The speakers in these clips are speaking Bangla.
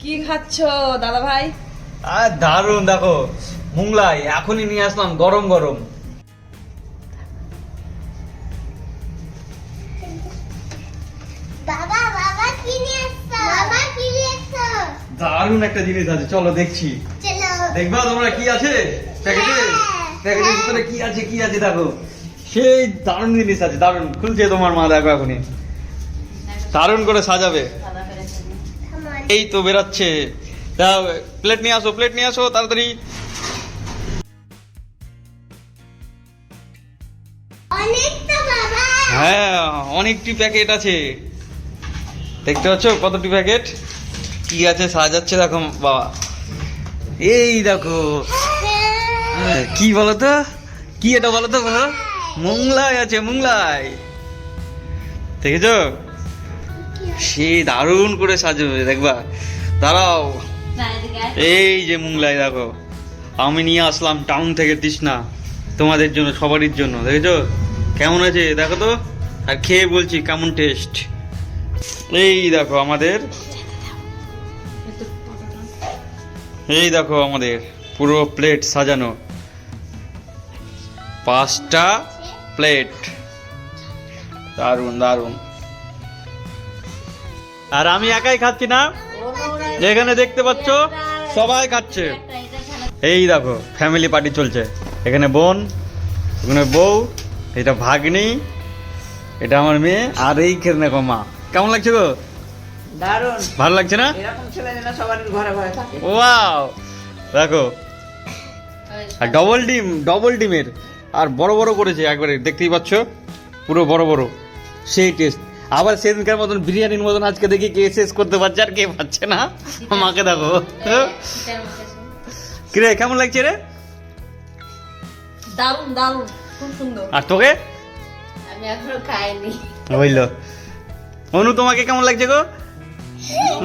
কি খাচ্ছ দাদা ভাই? আর দারুন, দেখো মুংলাই এখনই নিয়ে আসলাম, গরম গরম। বাবা বাবা কি নিয়ে এসছো? বাবা কি নিয়ে এসছো? দারুন একটা জিনিস আছে, চলো দেখছি। চলো। দেখবা তোমরা কি আছে প্যাকেটে? হ্যাঁ, প্যাকেটের ভিতরে কি আছে কি আছে দেখো। সেই দারুন জিনিস আছে, দারুন। খুলছে তোমার মা, দেখো এখনই দারুন করে সাজাবে। Come on. এই তো বেরাচ্ছে। প্লেট নিয়ে আসো, প্লেট নিয়ে আসো তাড়াতাড়ি। অনেক তো বাবা। হ্যাঁ, অনেকটি প্যাকেট আছে, দেখতে পাচ্ছ কতটি প্যাকেট। কি আছে সাজাচ্ছে দেখো বাবা। এই দেখো, কি বলো তো, কি এটা বলো তো, বলো। মুংলাই আছে, মুংলাই দেখেছো? সে দারুণ করে সাজাবে, দেখবা। দাঁড়াও, এই যে মুংলাই দেখো, আমি নিয়ে আসলাম টাউন থেকে তৃষ্ণা, তোমাদের জন্য, সবারই জন্য। দেখেছো কেমন আছে দেখো তো, আর খেয়ে বলছি কেমন টেস্ট। এই দেখো আমাদের, এই দেখো আমাদের পুরো প্লেট সাজানো, 5টা প্লেট। দারুন দারুন। আর আমি একাই খাচ্ছি না, এখানে দেখতে পাচ্ছ সবাই খাচ্ছে। এই দেখো ফ্যামিলি পার্টি চলছে, এখানে বোন, এখানে বউ, এটা ভাগ্নি, এটা আমার মেয়ে, আর এই খেলনা গো মা। কেমন লাগছে গো? দারুন। ভালো লাগছে না? এরকম ছেলে যেন সবার ঘরে ঘরে থাকে। ওয়াও, দেখো। আর ডবল ডিমের, আর বড় বড় করেছে একবারে, দেখতেই পাচ্ছ পুরো বড় বড়, সেই টেস্ট। আবার সেদিনকার মতন বিরিয়ানির মতন আজকে দেখি কে শেষ করতে পারছে আর কে পারছে না। মাকে দেখো, কিরে কেমন লাগছে রে? দারুন দারুন, খুব সুন্দর। আর তোকে? আমি এখনো খাইনি। বুঝলো। অনু তোমাকে কেমন লাগছে গো?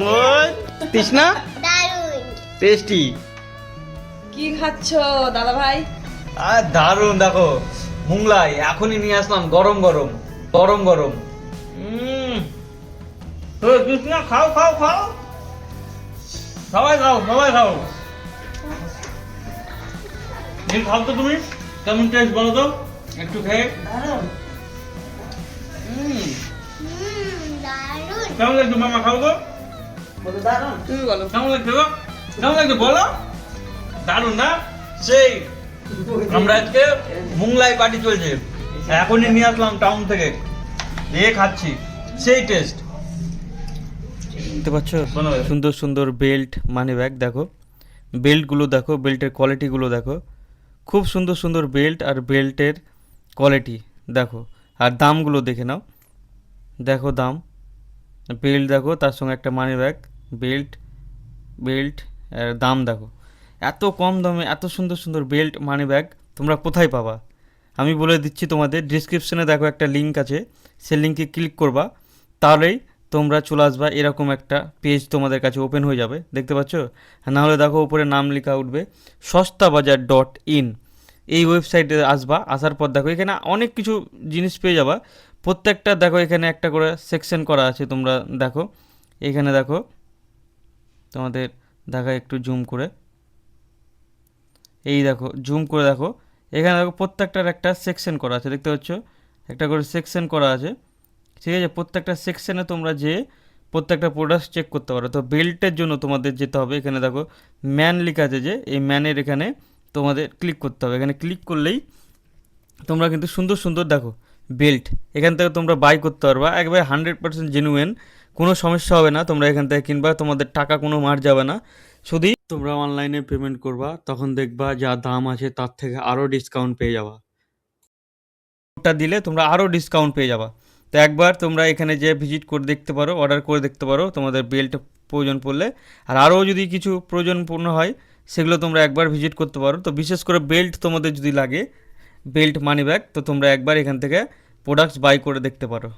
ওই তৃষ্ণা, দারুন। টেস্টি। কি খাচ্ছ দাদা ভাই? আর দারুন, দেখো মুংলাই এখনই নিয়ে আসলাম, গরম গরম, গরম গরম। কৃষ্ণা খাও খাও খাও, সবাই খাও, সবাই খাও। খাও তো তুমি, কেমন টেস্ট বলো তো একটু খেয়ে। দারুন। দারুন। কেমন লাগছে মামা, খাও গো। বলো দারুন, তুমি বলো। কেমন লাগছে গো? কেমন লাগছে বলো। দারুন না? সেই আমরা আজকে মুংলাই পার্টি চলছে, এখনই নিয়ে আসলাম টাউন থেকে, দিয়ে খাচ্ছি, সেই টেস্ট। দেখতে পাচ্ছ সুন্দর সুন্দর বেল্ট, মানি ব্যাগ, দেখো বেল্টগুলো দেখো, বেল্টের কোয়ালিটিগুলো দেখো, খুব সুন্দর সুন্দর বেল্ট, আর বেল্টের কোয়ালিটি দেখো, আর দামগুলো দেখে নাও, দেখো দাম, বেল্ট দেখো, তার সঙ্গে একটা মানি ব্যাগ, বেল্ট, বেল্ট আর দাম দেখো। এত কম দামে এত সুন্দর সুন্দর বেল্ট, মানি ব্যাগ তোমরা কোথায় পাবা? আমি বলে দিচ্ছি তোমাদের, ডিসক্রিপশনে দেখো একটা লিঙ্ক আছে, সেই লিঙ্কে ক্লিক করবা, তাহলেই তোমরা চলে আসবা, এরকম একটা পেজ তোমাদের কাছে ওপেন হয়ে যাবে, দেখতে পাচ্ছ? নাহলে দেখো উপরে নাম লেখা উঠবে সস্তাবাজার.in, এই ওয়েবসাইটে আসবা, আসার পর দেখো এখানে অনেক কিছু জিনিস পেয়ে যাবা। প্রত্যেকটা দেখো এখানে একটা করে সেকশন করা আছে, তোমরা দেখো এখানে দেখো, তোমাদের দেখা একটু জুম করে, এই দেখো জুম করে দেখো, এখানে দেখো প্রত্যেকটার একটা সেকশন করা আছে, দেখতে পাচ্ছ একটা করে সেকশন করা আছে, ঠিক আছে? প্রত্যেকটা সেকশনে তোমরা যে প্রত্যেকটা প্রোডাক্ট চেক করতে পারো। তো বেল্টের জন্য তোমাদের যেতে হবে, এখানে দেখো ম্যান লেখা আছে, যে এই ম্যানের এখানে তোমাদের ক্লিক করতে হবে। এখানে ক্লিক করলেই তোমরা কিন্তু সুন্দর সুন্দর দেখো বেল্ট এখান থেকে তোমরা বাই করতে পারবা, একবারে 100% জেনুইন, কোনো সমস্যা হবে না। তোমরা এখান থেকে কিনবা, তোমাদের টাকা কোনো মার যাবে না, শুধু তোমরা অনলাইনে পেমেন্ট করবা, তখন দেখবা যা দাম আছে তার থেকে আরও ডিসকাউন্ট পেয়ে যাবা। ওটা দিলে তোমরা আরও ডিসকাউন্ট পেয়ে যাবা। তো একবার তোমরা এখানে যে ভিজিট করে দেখতে পারো, অর্ডার করে দেখতে পারো তোমাদের বেল্ট প্রয়োজন পড়লে, আর আরও যদি কিছু প্রয়োজনপূর্ণ হয় সেগুলো তোমরা একবার ভিজিট করতে পারো। তো বিশেষ করে বেল্ট তোমাদের যদি লাগে, বেল্ট মানি ব্যাগ, তো তোমরা একবার এখান থেকে প্রোডাক্টস বাই করে দেখতে পারো।